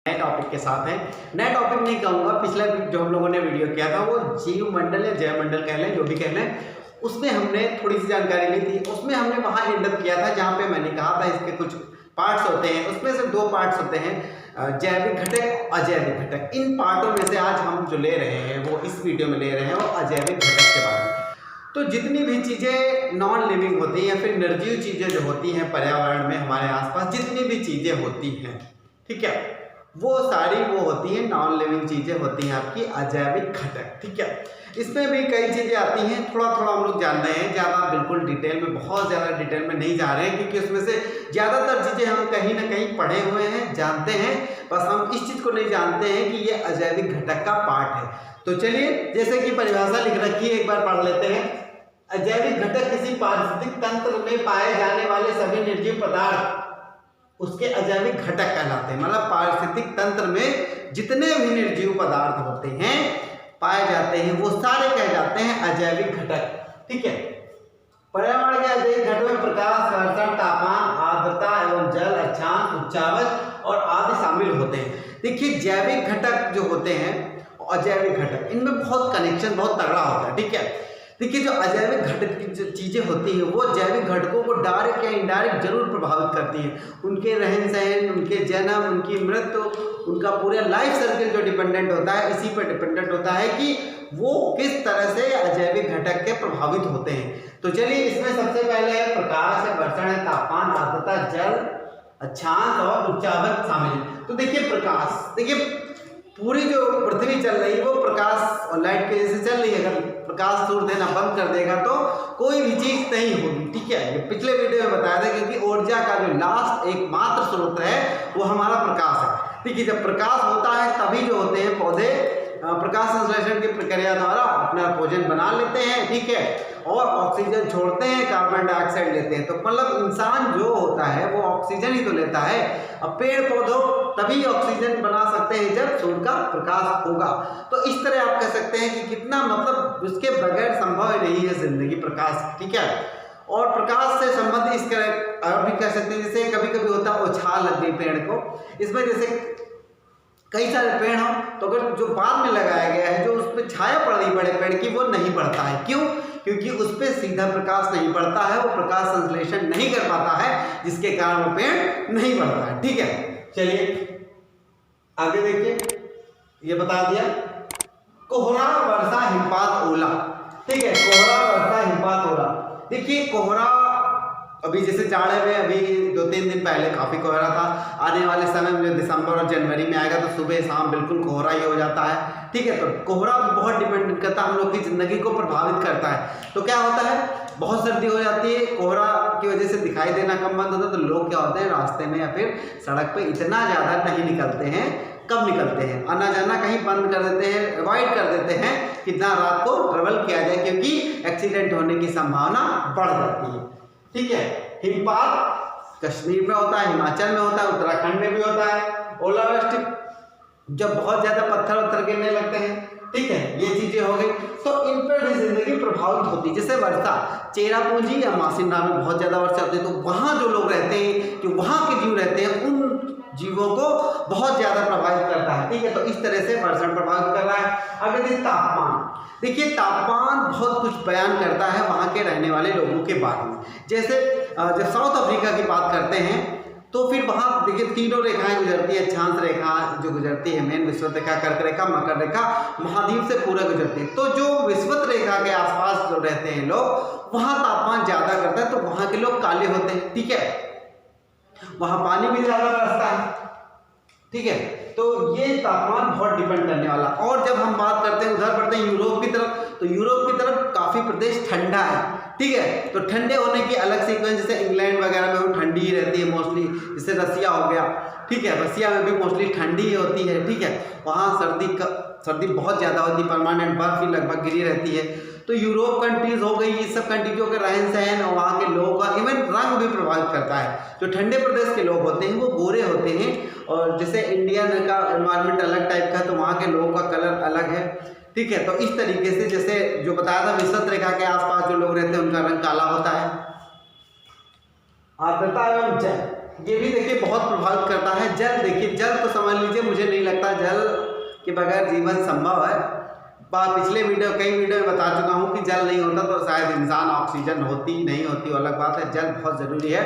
नए टॉपिक के साथ है। नया टॉपिक नहीं कहूँगा, पिछला जो हम लोगों ने वीडियो किया था वो जीव मंडल या जय मंडल कह लें, जो भी कह लें, उसमें हमने थोड़ी सी जानकारी ली थी। उसमें हमने वहाँ एंड अप किया था जहाँ पे मैंने कहा था इसके कुछ पार्ट्स होते हैं, उसमें से 2 पार्ट्स होते हैं, जैविक घटक, अजैविक घटक। इन पार्टों में से आज हम जो ले रहे हैं वो इस वीडियो में ले रहे हैं वो अजैविक घटक के बारे में। तो जितनी भी चीज़ें नॉन लिविंग होती हैं या फिर निर्जीव चीज़ें जो होती हैं पर्यावरण में हमारे आसपास जितनी भी चीज़ें होती हैं, ठीक है, वो सारी वो होती हैं नॉन लिविंग चीज़ें होती हैं आपकी अजैविक घटक, ठीक है। इसमें भी कई चीज़ें आती हैं, थोड़ा थोड़ा हम लोग जान रहे हैं, ज़्यादा बिल्कुल डिटेल में, बहुत ज़्यादा डिटेल में नहीं जा रहे हैं, क्योंकि उसमें से ज़्यादातर चीज़ें हम कहीं ना कहीं पढ़े हुए हैं, जानते हैं, बस हम इस चीज़ को नहीं जानते हैं कि ये अजैविक घटक का पार्ट है। तो चलिए, जैसे कि परिभाषा लिख रखी है, एक बार पढ़ लेते हैं। अजैविक घटक किसी पारिस्थितिक तंत्र में पाए जाने वाले सभी निर्जीव पदार्थ उसके अजैविक घटक कहलाते हैं। मतलब पारिस्थितिक तंत्र में जितने भी निर्जीव पदार्थ होते हैं पाए जाते हैं वो सारे कह जाते हैं अजैविक घटक, ठीक है। पर्यावरण के अजैविक घटक में प्रकाश, घर्षण, तापमान, आर्द्रता एवं जल, अक्षांश, उच्चावच और आदि शामिल होते हैं। देखिए, जैविक घटक जो होते हैं, अजैविक घटक, इनमें बहुत कनेक्शन बहुत तगड़ा होता है, ठीक है। देखिए, जो अजैविक घटक की जो चीज़ें होती हैं वो जैविक घटकों को डायरेक्ट या इनडायरेक्ट जरूर प्रभावित करती हैं। उनके रहन सहन, उनके जन्म, उनकी मृत्यु, उनका पूरा लाइफ सर्किल जो डिपेंडेंट होता है इसी पर डिपेंडेंट होता है कि वो किस तरह से अजैविक घटक के प्रभावित होते हैं। तो चलिए, इसमें सबसे पहले है प्रकाश है, घर्षण है, तापमान, आर्द्रता, जल, अक्षांश और उच्चावच शामिल है। तो देखिए, प्रकाश, देखिए पूरी जो पृथ्वी चल रही है वो प्रकाश और लाइट के जैसे चल रही है। अगर प्रकाश सूर्य देना बंद कर देगा तो कोई भी चीज नहीं होगी, ठीक है। ये पिछले वीडियो में बताया था, क्योंकि ऊर्जा का जो लास्ट एकमात्र स्रोत है वो हमारा प्रकाश है, ठीक है। जब प्रकाश होता है तभी जो होते हैं पौधे प्रकाश संश्लेषण की प्रक्रिया द्वारा अपना भोजन बना लेते हैं, ठीक है, और ऑक्सीजन छोड़ते हैं, कार्बन डाइऑक्साइड लेते हैं। तो मतलब इंसान जो होता है वो ऑक्सीजन ही तो लेता है। अब पेड़ पौधों तभी ऑक्सीजन बना सकते हैं जब सूर्य का प्रकाश होगा। तो इस तरह आप कह सकते हैं कि कितना, मतलब उसके बगैर संभव नहीं है जिंदगी, प्रकाश, ठीक है। और प्रकाश से संबंधित इस तरह और भी कह सकते हैं, जैसे कभी कभी होता है उछाल लग गई पेड़ को, इसमें जैसे कई सारे पेड़ हो तो अगर जो बाद में लगाया गया है, जो उस पर छाया पड़ रही बड़े पेड़ की, वो नहीं बढ़ता है। क्यों? क्योंकि उस पर सीधा प्रकाश नहीं पड़ता है, वो प्रकाश संश्लेषण नहीं कर पाता है, जिसके कारण वो पेड़ नहीं बढ़ता है, ठीक है। चलिए आगे देखिए, ये बता दिया कोहरा, वर्षा, हिमपात, ओला, ठीक है। कोहरा, वर्षा, हिमपात, ओला। देखिए, कोहरा अभी जैसे जाड़े में अभी 2-3 दिन पहले काफ़ी कोहरा था। आने वाले समय में दिसंबर और जनवरी में आएगा तो सुबह शाम बिल्कुल कोहरा ही हो जाता है, ठीक है। तो कोहरा बहुत डिपेंड करता है, हम लोग की ज़िंदगी को प्रभावित करता है। तो क्या होता है, बहुत सर्दी हो जाती है, कोहरा की वजह से दिखाई देना कम बंद होता है, तो लोग क्या होते हैं रास्ते में या फिर सड़क पर इतना ज़्यादा नहीं निकलते हैं। कब निकलते हैं? आना जाना कहीं बंद कर देते हैं, अवॉइड कर देते हैं कि ना रात को ट्रेवल किया जाए, क्योंकि एक्सीडेंट होने की संभावना बढ़ जाती है, ठीक है। हिमपात कश्मीर में होता है, हिमाचल में होता है, उत्तराखंड में भी होता है। ओलावृष्टि जब बहुत ज्यादा पत्थर गिरने लगते हैं, ठीक है, ये चीजें हो गई। तो इन पर भी जिंदगी प्रभावित होती है। जैसे वर्षा, चेरापूंजी या मासिंडा में बहुत ज्यादा वर्षा होती है, तो वहां जो लोग रहते हैं, जो वहां के जीव रहते हैं, उन जीवों को बहुत ज्यादा प्रभावित करता है, ठीक है। तो इस तरह से वर्षण प्रभावित कर रहा है। अगर देखिए तापमान, देखिए तापमान बहुत कुछ बयान करता है वहाँ के रहने वाले लोगों के बारे में। जैसे जब साउथ अफ्रीका की बात करते हैं तो फिर वहाँ देखिए 3 रेखाएं गुजरती है। अक्षांश रेखा जो गुजरती है, मेन विषुवत रेखा, कर्क रेखा, मकर रेखा, महाद्वीप से पूरा गुजरती है। तो जो विषुवत रेखा के आसपास जो रहते हैं लोग, वहाँ तापमान ज़्यादा करता है, तो वहाँ के लोग काले होते हैं, ठीक है। वहाँ पानी भी ज़्यादा बरसता है, ठीक है। तो ये तापमान बहुत डिपेंड करने वाला। और जब हम बात करते हैं, उधर बढ़ते हैं यूरोप की तरफ, तो यूरोप की तरफ काफ़ी प्रदेश ठंडा है, ठीक है। तो ठंडे होने की अलग सीक्वेंस, जैसे इंग्लैंड वगैरह में वो ठंडी ही रहती है मोस्टली, जैसे रसिया हो गया, ठीक है, रसिया में भी मोस्टली ठंडी ही होती है, ठीक है। वहाँ सर्दी बहुत ज़्यादा होती है, परमानेंट बर्फ ही लगभग गिरी रहती है। तो यूरोप कंट्रीज हो गई, ये सब कंट्रीजों के रहन सहन और वहाँ के लोगों का इवन रंग भी प्रभावित करता है। जो ठंडे प्रदेश के लोग होते हैं वो गोरे होते हैं, और जैसे इंडियन का एनवायरनमेंट अलग टाइप का, तो वहाँ के लोगों का कलर अलग है, ठीक है। तो इस तरीके से जैसे जो बताया था, विषुवत रेखा के आसपास जो लोग रहते हैं उनका रंग काला होता है। आर्द्रता एवं जल, ये भी देखिए बहुत प्रभावित करता है। जल देखिए, जल तो समझ लीजिए, मुझे नहीं लगता जल के बगैर जीवन संभव है। पिछले कई वीडियो में बता चुका हूँ कि जल नहीं होता तो शायद इंसान, ऑक्सीजन होती नहीं होती वो अलग बात है। जल बहुत ज़रूरी है,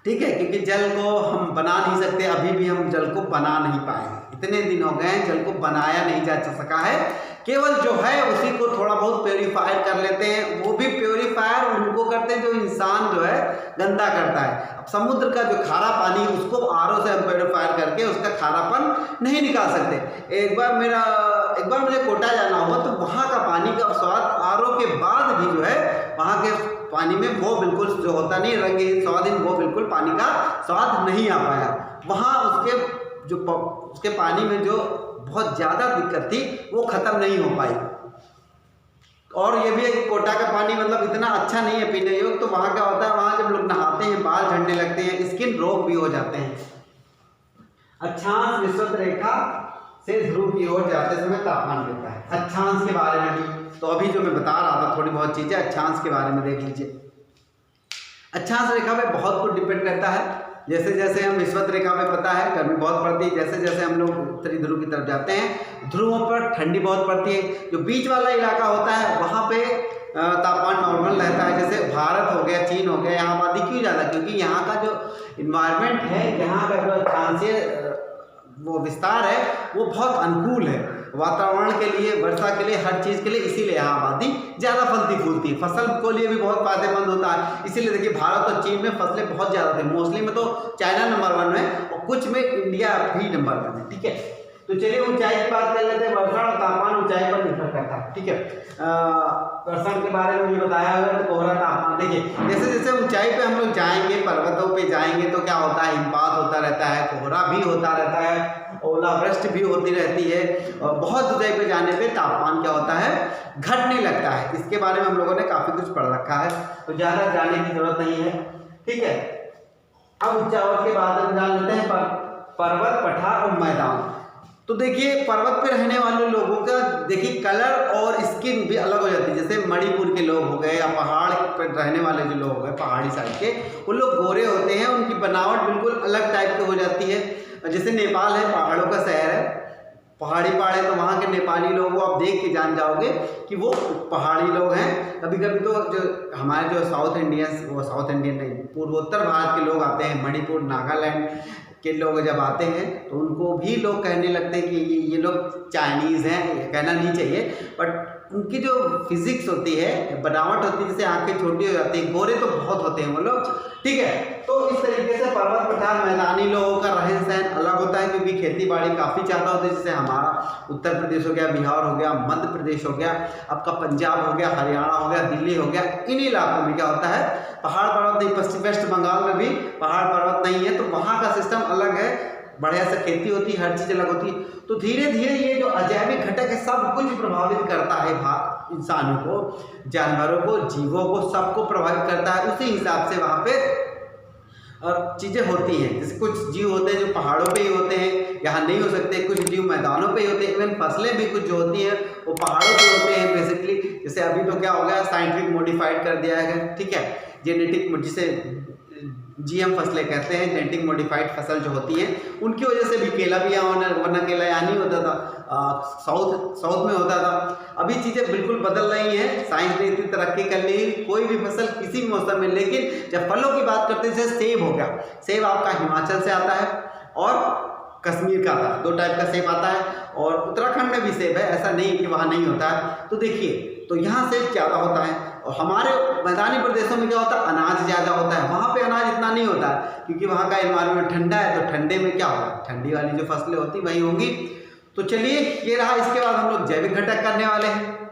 ठीक है, क्योंकि जल को हम बना नहीं सकते, अभी भी हम जल को बना नहीं पाए। इतने दिन हो गए हैं, जल को बनाया नहीं जा सका है। केवल जो है उसी को थोड़ा बहुत प्योरीफायर कर लेते हैं, वो भी प्योरीफायर उनको करते हैं जो इंसान जो है गंदा करता है। अब समुद्र का जो खारा पानी, उसको आरओ से हम प्योरीफायर करके उसका खारापन नहीं निकाल सकते। एक बार मुझे कोटा जाना हुआ तो वहाँ का पानी का स्वाद आरओ के बाद भी जो है वहाँ के पानी में वो बिल्कुल जो होता नहीं रंगीन स्वादहीन, वो बिल्कुल पानी का स्वाद नहीं आ पाया। वहाँ उसके पानी में जो बहुत ज़्यादा दिक्कत थी वो ख़त्म नहीं हो पाई। और ये भी एक कोटा का पानी मतलब इतना अच्छा नहीं है पीने योग्य। तो वहाँ क्या होता है, वहाँ जब लोग नहाते हैं बाल झड़ने लगते हैं, स्किन रोग भी हो जाते हैं। अक्षांश विषुवत रेखा से ध्रुव की ओर जाते समय तापमान गिरता है। अक्षांश के बारे में भी तो अभी जो मैं बता रहा था थोड़ी बहुत चीज़ें अक्षांश के बारे में देख लीजिए। अक्षांश रेखा पे बहुत कुछ डिपेंड करता है। जैसे जैसे हम विषुवत रेखा में पता है गर्मी बहुत पड़ती है, जैसे जैसे हम लोग उत्तरी ध्रुव की तरफ जाते हैं ध्रुवों पर ठंडी बहुत पड़ती है। जो बीच वाला इलाका होता है वहाँ पे तापमान नॉर्मल रहता है। जैसे भारत हो गया, चीन हो गया, यहाँ आबादी क्यों ज़्यादा, क्योंकि यहाँ का जो इन्वायरमेंट है, यहाँ का जो अक्षांशीय वो विस्तार है वो बहुत अनुकूल है वातावरण के लिए, वर्षा के लिए, हर चीज़ के लिए। इसीलिए यहाँ आबादी ज़्यादा फलती फूलती है, फसल को लिए भी बहुत फायदेमंद होता है। इसीलिए देखिए भारत और चीन में फसलें बहुत ज़्यादा थी। मोस्टली में तो चाइना नंबर 1 में और कुछ में इंडिया भी नंबर 1 है, ठीक है। तो चलिए ऊंचाई की बात कर लेते हैं। वर्षण और तापमान ऊंचाई पर निर्भर करता है, ठीक है। वर्षण के बारे में भी बताया हुआ है। तो कोहरा तापमान देखिए, जैसे जैसे ऊंचाई पे हम लोग जाएंगे, पर्वतों पे जाएंगे तो क्या होता है, हिमपात होता रहता है, कोहरा भी होता रहता है, ओलावृष्टि भी होती रहती है। और बहुत ऊंचाई पे जाने पे तापमान क्या होता है, घटने लगता है। इसके बारे में हम लोगों ने काफ़ी कुछ पढ़ रखा है, तो ज़्यादा जाने की जरूरत नहीं है, ठीक है। अब ऊंचाई के बाद हम जान लेते हैं पर्वत, पठार और मैदान। तो देखिए पर्वत पे रहने वाले लोगों का देखिए कलर और स्किन भी अलग हो जाती है। जैसे मणिपुर के लोग हो गए या पहाड़ पर रहने वाले जो लोग हो गए पहाड़ी साइड के, वो लोग गोरे होते हैं, उनकी बनावट बिल्कुल अलग टाइप की हो जाती है। जैसे नेपाल है, पहाड़ों का शहर है, पहाड़ है, तो वहाँ के नेपाली लोगों को आप देख के जान जाओगे कि वो पहाड़ी लोग हैं। कभी कभी तो जो हमारे जो साउथ इंडियंस, वो साउथ इंडियन नहीं, पूर्वोत्तर भारत के लोग आते हैं, मणिपुर, नागालैंड के लोग जब आते हैं तो उनको भी लोग कहने लगते हैं कि ये लोग चाइनीज़ हैं। कहना नहीं चाहिए, बट उनकी जो फिजिक्स होती है, बनावट होती है, जैसे आंखें छोटी हो जाती हैं, गोरे तो बहुत होते हैं वो लोग, ठीक है। तो इस तरीके से पर्वत, पठार, मैदानी लोगों का रहन सहन अलग होता है, क्योंकि खेती बाड़ी काफ़ी ज़्यादा होती है। जैसे हमारा उत्तर प्रदेश हो गया, बिहार हो गया, मध्य प्रदेश हो गया, आपका पंजाब हो गया, हरियाणा हो गया, दिल्ली हो गया, इन इलाकों में क्या होता है, पहाड़ पर्वत नहीं। पश्चिम वेस्ट बंगाल में भी पहाड़ पर्वत नहीं है, तो वहाँ का सिस्टम अलग है, बढ़िया से खेती होती है, हर चीज़ अलग होती है। तो धीरे धीरे ये जो अजैविक घटक है सब कुछ प्रभावित करता है इंसानों को, जानवरों को, जीवों को, सबको प्रभावित करता है। उसी हिसाब से वहाँ पे और चीज़ें होती हैं। जैसे कुछ जीव होते हैं जो पहाड़ों पे ही होते हैं, यहाँ नहीं हो सकते, कुछ जीव मैदानों पे ही होते हैं, इवन फसलें भी कुछ जो होती हैं वो पहाड़ों पे होते हैं बेसिकली। जैसे अभी तो क्या हो गया, साइंटिफिक मॉडिफाइड कर दिया है, ठीक है, जेनेटिक, जिसे GM फसलें कहते हैं, जेनेटिक मॉडिफाइड फसल जो होती है, उनकी वजह से भी केला भी यहाँ, वरना केला यहाँ नहीं होता था, साउथ में होता था। अभी चीज़ें बिल्कुल बदल रही हैं, साइंस ने इतनी तरक्की कर ली, कोई भी फसल किसी भी मौसम में। लेकिन जब फलों की बात करते हैं, जैसे सेब हो गया, सेब आपका हिमाचल से आता है और कश्मीर का आता है, 2 टाइप का सेब आता है, और उत्तराखंड में भी सेब है, ऐसा नहीं कि वहाँ नहीं होता है। तो देखिए, तो यहाँ सेब ज़्यादा होता है। और हमारे मैदानी प्रदेशों में क्या होता है, अनाज ज़्यादा होता है, वहाँ पे अनाज इतना नहीं होता है, क्योंकि वहाँ का एनवायरनमेंट ठंडा है। तो ठंडे में क्या होगा, ठंडी वाली जो फसलें होती वही होंगी। तो चलिए ये रहा। इसके बाद हम लोग जैविक घटक करने वाले हैं।